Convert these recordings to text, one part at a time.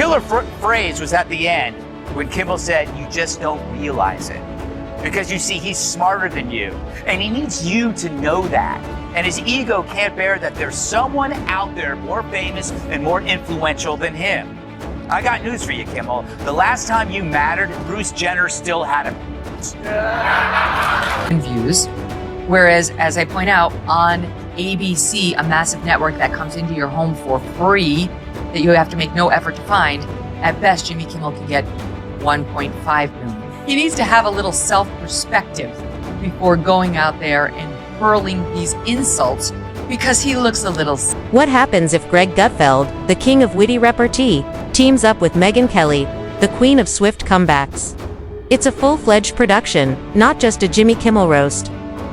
killer phrase was at the end when Kimmel said, "You just don't realize it." Because you see, he's smarter than you, and he needs you to know that. And his ego can't bear that there's someone out there more famous and more influential than him. I got news for you, Kimmel. The last time you mattered, Bruce Jenner still had him. Views. Whereas, as I point out, on ABC, a massive network that comes into your home for free, that you have to make no effort to find, at best, Jimmy Kimmel can get 1.5 million. He needs to have a little self-perspective before going out there and hurling these insults because he looks a little... What happens if Greg Gutfeld, the king of witty repartee, teams up with Megyn Kelly, the queen of swift comebacks? It's a full-fledged production, not just a Jimmy Kimmel roast.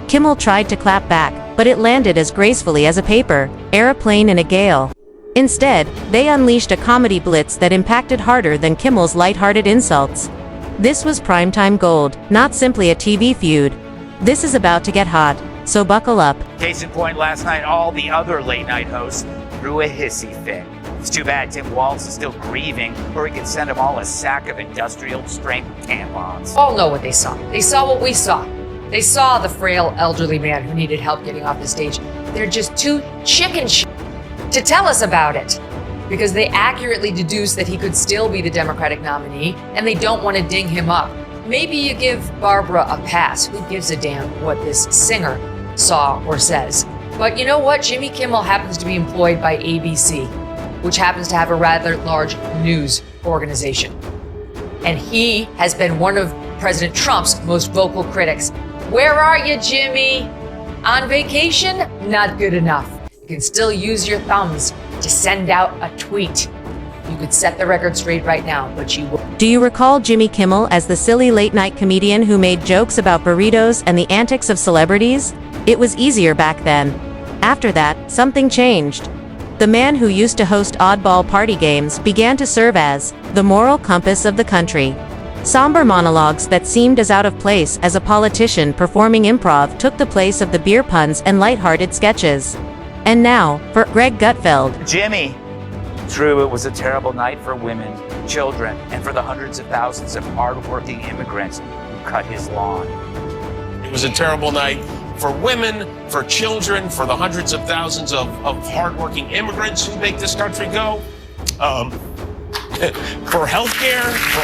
Kimmel tried to clap back, but it landed as gracefully as a paper airplane in a gale. Instead, they unleashed a comedy blitz that impacted harder than Kimmel's lighthearted insults. This was primetime gold, not simply a TV feud. This is about to get hot, so buckle up. Case in point, last night, all the other late-night hosts threw a hissy fit. It's too bad Tim Walz is still grieving, or he could send them all a sack of industrial-strength tampons. All know what they saw. They saw what we saw. They saw the frail elderly man who needed help getting off the stage. They're just too chicken shit to tell us about it, because they accurately deduce that he could still be the Democratic nominee, and they don't want to ding him up. Maybe you give Barbara a pass. Who gives a damn what this singer saw or says? But you know what? Jimmy Kimmel happens to be employed by ABC, which happens to have a rather large news organization. And he has been one of President Trump's most vocal critics. Where are you, Jimmy? On vacation? Not good enough. You can still use your thumbs to send out a tweet. You could set the record straight right now, but you won't. Do you recall Jimmy Kimmel as the silly late-night comedian who made jokes about burritos and the antics of celebrities? It was easier back then. After that, something changed. The man who used to host oddball party games began to serve as the moral compass of the country. Somber monologues that seemed as out of place as a politician performing improv took the place of the beer puns and lighthearted sketches. And now, for Greg Gutfeld. Jimmy, true, it was a terrible night for women, children, and for the hundreds of thousands of hardworking immigrants who cut his lawn. It was a terrible night for women, for children, for the hundreds of thousands of hardworking immigrants who make this country go, for healthcare, for...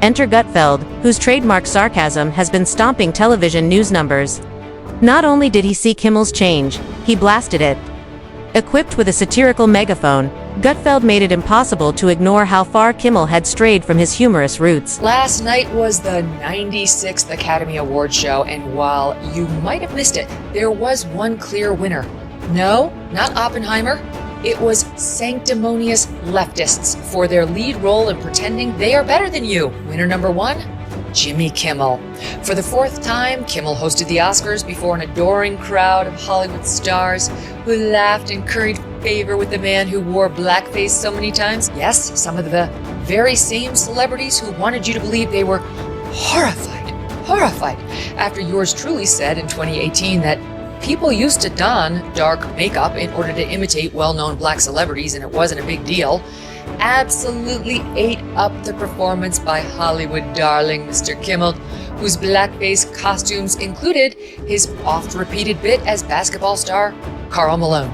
Enter Gutfeld, whose trademark sarcasm has been stomping television news numbers. Not only did he see Kimmel's change, he blasted it. Equipped with a satirical megaphone, Gutfeld made it impossible to ignore how far Kimmel had strayed from his humorous roots. Last night was the 96th Academy Awards show, and while you might have missed it, there was one clear winner. No, not Oppenheimer. It was sanctimonious leftists for their lead role in pretending they are better than you. Winner number one, Jimmy Kimmel. For the fourth time, Kimmel hosted the Oscars before an adoring crowd of Hollywood stars who laughed and curried favor with the man who wore blackface so many times. Yes, some of the very same celebrities who wanted you to believe they were horrified, after yours truly said in 2018 that people used to don dark makeup in order to imitate well-known black celebrities and it wasn't a big deal. Absolutely ate up the performance by Hollywood darling Mr. Kimmel, whose blackface costumes included his oft-repeated bit as basketball star Karl Malone.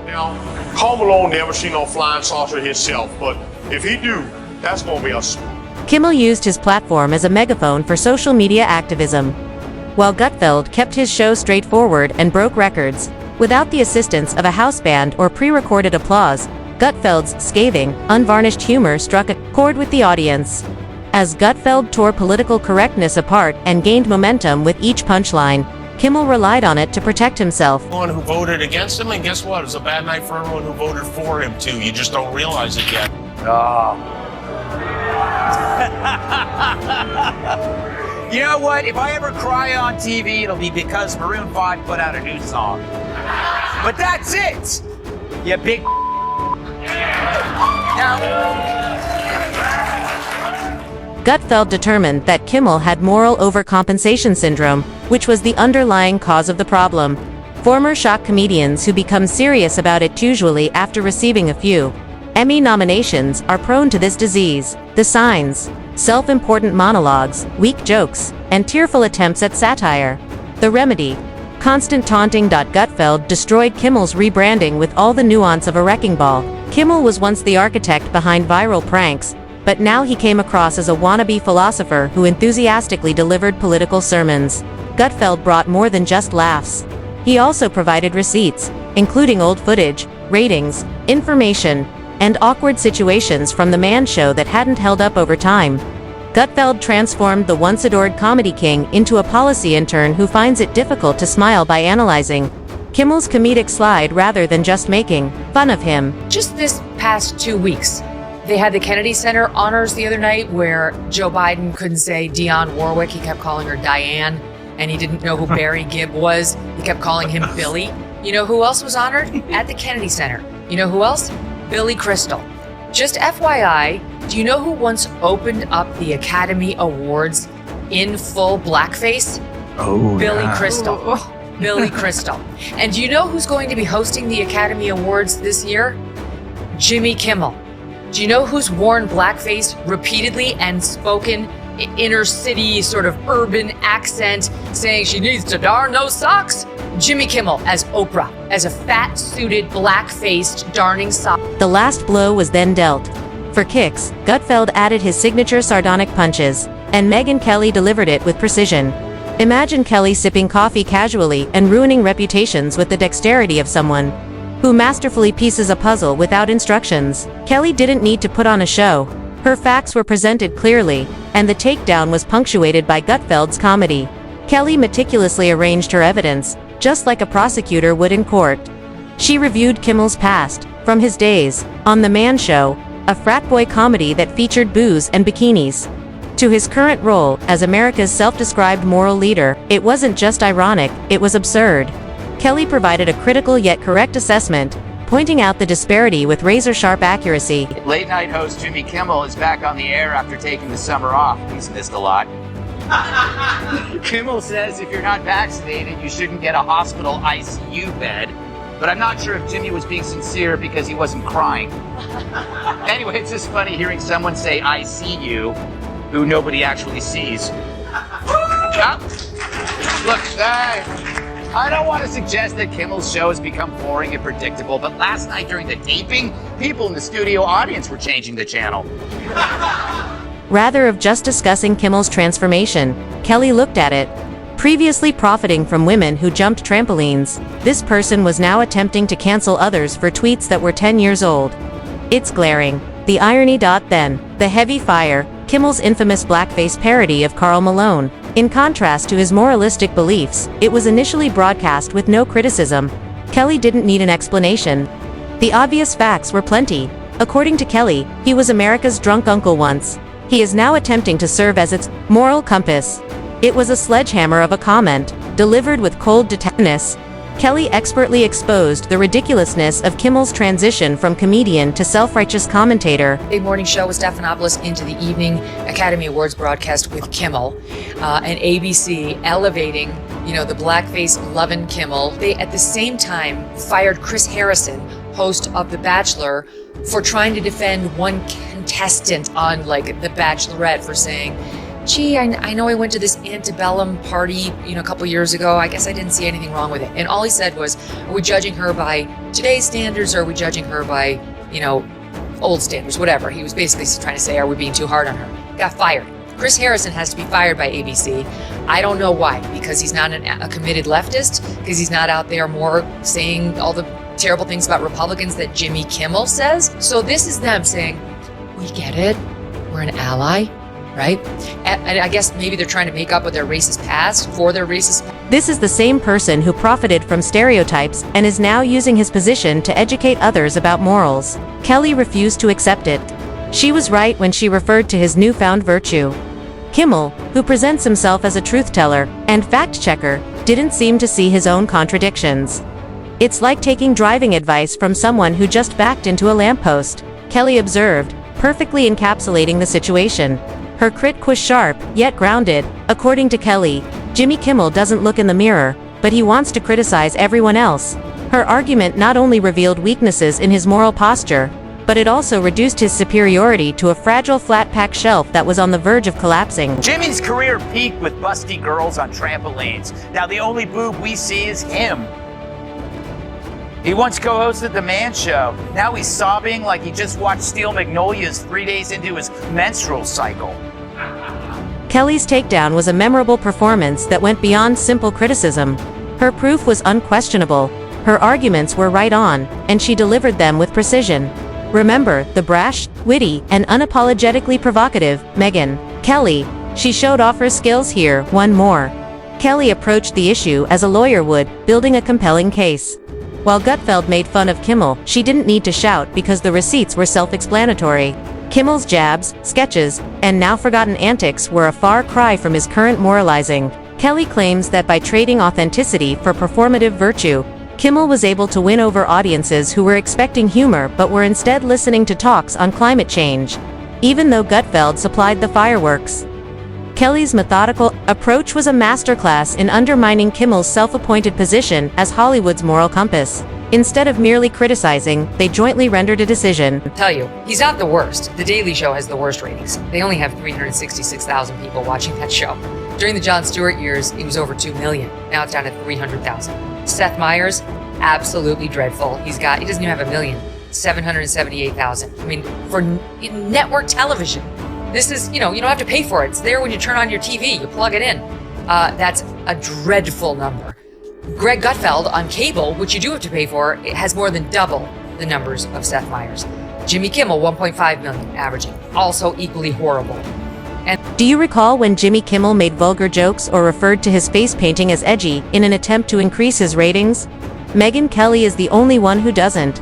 Now, Karl Malone never seen no flying saucer himself, but if he do, that's gonna be us. Kimmel used his platform as a megaphone for social media activism, while Gutfeld kept his show straightforward and broke records. Without the assistance of a house band or pre-recorded applause, Gutfeld's scathing, unvarnished humor struck a chord with the audience. As Gutfeld tore political correctness apart and gained momentum with each punchline, Kimmel relied on it to protect himself. Everyone who voted against him, and guess what? It was a bad night for everyone who voted for him, too. You just don't realize it yet. You know what? If I ever cry on TV, it'll be because Maroon 5 put out a new song. But that's it! You big... Gutfeld determined that Kimmel had moral overcompensation syndrome, which was the underlying cause of the problem. Former shock comedians who become serious about it usually after receiving a few Emmy nominations are prone to this disease. The signs: self-important monologues, weak jokes, and tearful attempts at satire. The remedy: constant taunting. Gutfeld destroyed Kimmel's rebranding with all the nuance of a wrecking ball. Kimmel was once the architect behind viral pranks, but now he came across as a wannabe philosopher who enthusiastically delivered political sermons. Gutfeld brought more than just laughs. He also provided receipts, including old footage, ratings, information, and awkward situations from the Man Show that hadn't held up over time. Gutfeld transformed the once-adored comedy king into a policy intern who finds it difficult to smile by analyzing Kimmel's comedic slide rather than just making fun of him. Just this past 2 weeks, they had the Kennedy Center honors the other night where Joe Biden couldn't say Dionne Warwick. He kept calling her Diane, and he didn't know who Barry Gibb was. He kept calling him Billy. You know who else was honored? At the Kennedy Center. You know who else? Billy Crystal. Just FYI, do you know who once opened up the Academy Awards in full blackface? Oh, Billy Crystal. Billy Crystal. And do you know who's going to be hosting the Academy Awards this year? Jimmy Kimmel. Do you know who's worn blackface repeatedly and spoken inner city sort of urban accent saying she needs to darn those socks? Jimmy Kimmel as Oprah, as a fat-suited, black-faced darning sock. The last blow was then dealt. For kicks, Gutfeld added his signature sardonic punches, and Megyn Kelly delivered it with precision. Imagine Kelly sipping coffee casually and ruining reputations with the dexterity of someone who masterfully pieces a puzzle without instructions. Kelly didn't need to put on a show. Her facts were presented clearly, and the takedown was punctuated by Gutfeld's comedy. Kelly meticulously arranged her evidence, just like a prosecutor would in court. She reviewed Kimmel's past, from his days on The Man Show, a frat boy comedy that featured booze and bikinis, to his current role as America's self-described moral leader. It wasn't just ironic, it was absurd. Kelly provided a critical yet correct assessment, pointing out the disparity with razor-sharp accuracy. Late night host Jimmy Kimmel is back on the air after taking the summer off. He's missed a lot. Kimmel says if you're not vaccinated, you shouldn't get a hospital ICU bed. But I'm not sure if Jimmy was being sincere because he wasn't crying. Anyway, it's just funny hearing someone say, "I see you," who nobody actually sees. Look, I don't want to suggest that Kimmel's show has become boring and predictable, but last night during the taping, people in the studio audience were changing the channel. Rather of just discussing Kimmel's transformation, Kelly looked at it. Previously profiting from women who jumped trampolines, this person was now attempting to cancel others for tweets that were 10 years old. It's glaring. The irony. Then, the heavy fire, Kimmel's infamous blackface parody of Karl Malone. In contrast to his moralistic beliefs, it was initially broadcast with no criticism. Kelly didn't need an explanation. The obvious facts were plenty. According to Kelly, he was America's drunk uncle once. He is now attempting to serve as its moral compass. It was a sledgehammer of a comment, delivered with cold detackedness. Kelly expertly exposed the ridiculousness of Kimmel's transition from comedian to self-righteous commentator. A morning show with Stephanopoulos into the evening Academy Awards broadcast with Kimmel, and ABC elevating, the blackface loving Kimmel. They, at the same time, fired Chris Harrison, host of The Bachelor, for trying to defend one contestant on, The Bachelorette for saying, "Gee, I know I went to this antebellum party, a couple years ago. I guess I didn't see anything wrong with it." And all he said was, "Are we judging her by today's standards, or are we judging her by, old standards?" Whatever. He was basically trying to say, are we being too hard on her? Got fired. Chris Harrison has to be fired by ABC. I don't know why. Because he's not a committed leftist? Because he's not out there more saying all the terrible things about Republicans that Jimmy Kimmel says? So this is them saying, we get it. We're an ally. Right? And I guess maybe they're trying to make up with their racist past for their racist past. This is the same person who profited from stereotypes and is now using his position to educate others about morals. Kelly refused to accept it. She was right when she referred to his newfound virtue. Kimmel, who presents himself as a truth-teller and fact-checker, didn't seem to see his own contradictions. It's like taking driving advice from someone who just backed into a lamppost, Kelly observed, perfectly encapsulating the situation. Her critique was sharp, yet grounded. According to Kelly, Jimmy Kimmel doesn't look in the mirror, but he wants to criticize everyone else. Her argument not only revealed weaknesses in his moral posture, but it also reduced his superiority to a fragile flat-pack shelf that was on the verge of collapsing. Jimmy's career peaked with busty girls on trampolines. Now the only boob we see is him. He once co-hosted The Man Show. Now he's sobbing like he just watched Steel Magnolias 3 days into his menstrual cycle. Kelly's takedown was a memorable performance that went beyond simple criticism. Her proof was unquestionable. Her arguments were right on, and she delivered them with precision. Remember, the brash, witty, and unapologetically provocative Megyn Kelly. She showed off her skills here. One more. Kelly approached the issue as a lawyer would, building a compelling case. While Gutfeld made fun of Kimmel, she didn't need to shout because the receipts were self-explanatory. Kimmel's jabs, sketches, and now-forgotten antics were a far cry from his current moralizing. Kelly claims that by trading authenticity for performative virtue, Kimmel was able to win over audiences who were expecting humor but were instead listening to talks on climate change. Even though Gutfeld supplied the fireworks, Kelly's methodical approach was a masterclass in undermining Kimmel's self-appointed position as Hollywood's moral compass. Instead of merely criticizing, they jointly rendered a decision. I'll tell you, he's not the worst. The Daily Show has the worst ratings. They only have 366,000 people watching that show. During the Jon Stewart years, it was over 2 million. Now it's down to 300,000. Seth Meyers, absolutely dreadful. He doesn't even have 1 million. 778,000. I mean, for network television. This is, you don't have to pay for it. It's there when you turn on your TV. You plug it in. That's a dreadful number. Greg Gutfeld on cable, which you do have to pay for, it has more than double the numbers of Seth Meyers. Jimmy Kimmel, 1.5 million averaging. Also equally horrible. And do you recall when Jimmy Kimmel made vulgar jokes or referred to his face painting as edgy in an attempt to increase his ratings? Megyn Kelly is the only one who doesn't.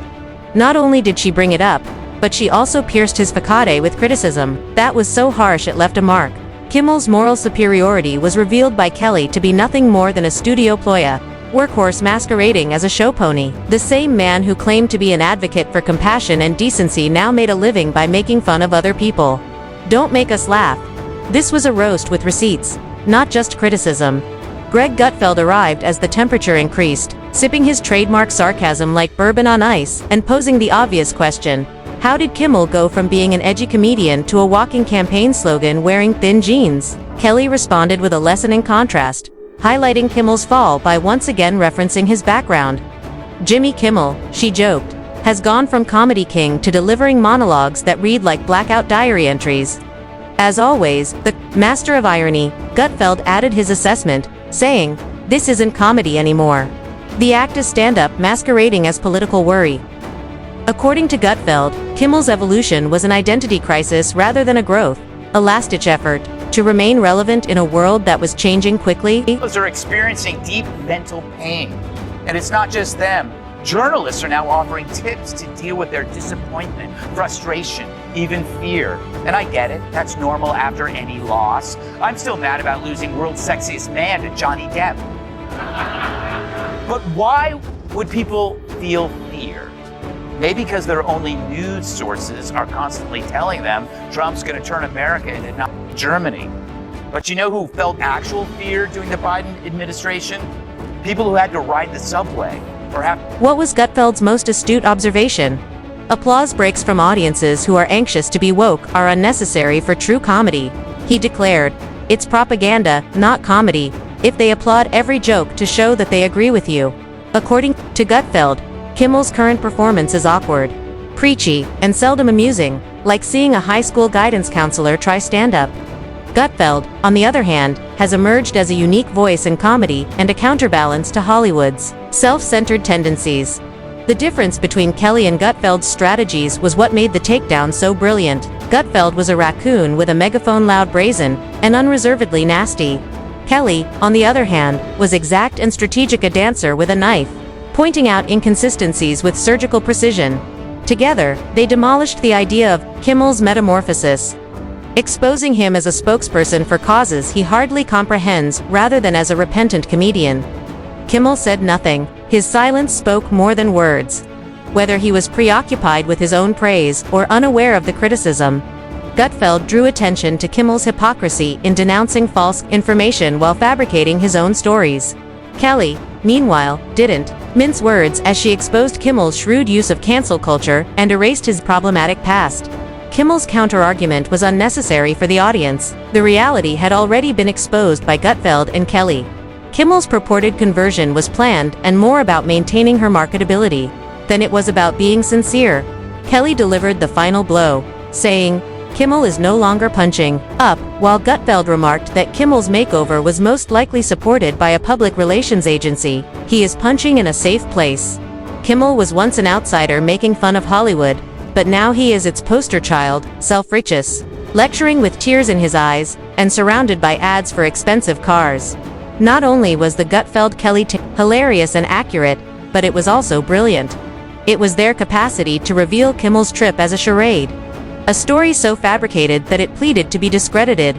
Not only did she bring it up, but she also pierced his facade with criticism. That was so harsh it left a mark. Kimmel's moral superiority was revealed by Kelly to be nothing more than a studio ploy, workhorse masquerading as a show pony. The same man who claimed to be an advocate for compassion and decency now made a living by making fun of other people. Don't make us laugh. This was a roast with receipts, not just criticism. Greg Gutfeld arrived as the temperature increased, sipping his trademark sarcasm like bourbon on ice, and posing the obvious question: how did Kimmel go from being an edgy comedian to a walking campaign slogan wearing thin jeans? Kelly responded with a lesson in contrast, highlighting Kimmel's fall by once again referencing his background. Jimmy Kimmel, she joked, has gone from comedy king to delivering monologues that read like blackout diary entries. As always, the master of irony, Gutfeld added his assessment, saying, "This isn't comedy anymore. The act is stand-up masquerading as political worry." According to Gutfeld, Kimmel's evolution was an identity crisis rather than a growth, a last-ditch effort to remain relevant in a world that was changing quickly. Those are experiencing deep mental pain. And it's not just them. Journalists are now offering tips to deal with their disappointment, frustration, even fear. And I get it, that's normal after any loss. I'm still mad about losing World's Sexiest Man to Johnny Depp. But why would people feel fear? Maybe because their only news sources are constantly telling them Trump's going to turn America into not Germany. But you know who felt actual fear during the Biden administration? People who had to ride the subway or have... What was Gutfeld's most astute observation? Applause breaks from audiences who are anxious to be woke are unnecessary for true comedy. He declared, "It's propaganda, not comedy, if they applaud every joke to show that they agree with you." According to Gutfeld, Kimmel's current performance is awkward, preachy, and seldom amusing, like seeing a high school guidance counselor try stand-up. Gutfeld, on the other hand, has emerged as a unique voice in comedy and a counterbalance to Hollywood's self-centered tendencies. The difference between Kelly and Gutfeld's strategies was what made the takedown so brilliant. Gutfeld was a raccoon with a megaphone, loud, brazen, and unreservedly nasty. Kelly, on the other hand, was exact and strategic, a dancer with a knife, pointing out inconsistencies with surgical precision. Together, they demolished the idea of Kimmel's metamorphosis, exposing him as a spokesperson for causes he hardly comprehends rather than as a repentant comedian. Kimmel said nothing. His silence spoke more than words. Whether he was preoccupied with his own praise or unaware of the criticism, Gutfeld drew attention to Kimmel's hypocrisy in denouncing false information while fabricating his own stories. Kelly, meanwhile, didn't mince words as she exposed Kimmel's shrewd use of cancel culture and erased his problematic past. Kimmel's counter-argument was unnecessary for the audience. The reality had already been exposed by Gutfeld and Kelly. Kimmel's purported conversion was planned and more about maintaining her marketability than it was about being sincere. Kelly delivered the final blow, saying, "Kimmel is no longer punching up," while Gutfeld remarked that Kimmel's makeover was most likely supported by a public relations agency. "He is punching in a safe place." Kimmel was once an outsider making fun of Hollywood, but now he is its poster child, self-righteous, lecturing with tears in his eyes, and surrounded by ads for expensive cars. Not only was the Gutfeld-Kelly hilarious and accurate, but it was also brilliant. It was their capacity to reveal Kimmel's trip as a charade. A story so fabricated that it pleaded to be discredited.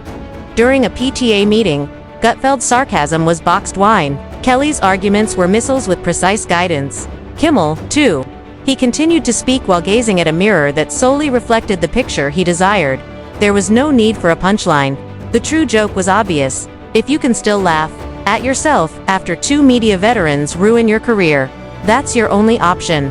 During a PTA meeting, Gutfeld's sarcasm was boxed wine. Kelly's arguments were missiles with precise guidance. Kimmel, too. He continued to speak while gazing at a mirror that solely reflected the picture he desired. There was no need for a punchline. The true joke was obvious. If you can still laugh at yourself after two media veterans ruin your career, that's your only option.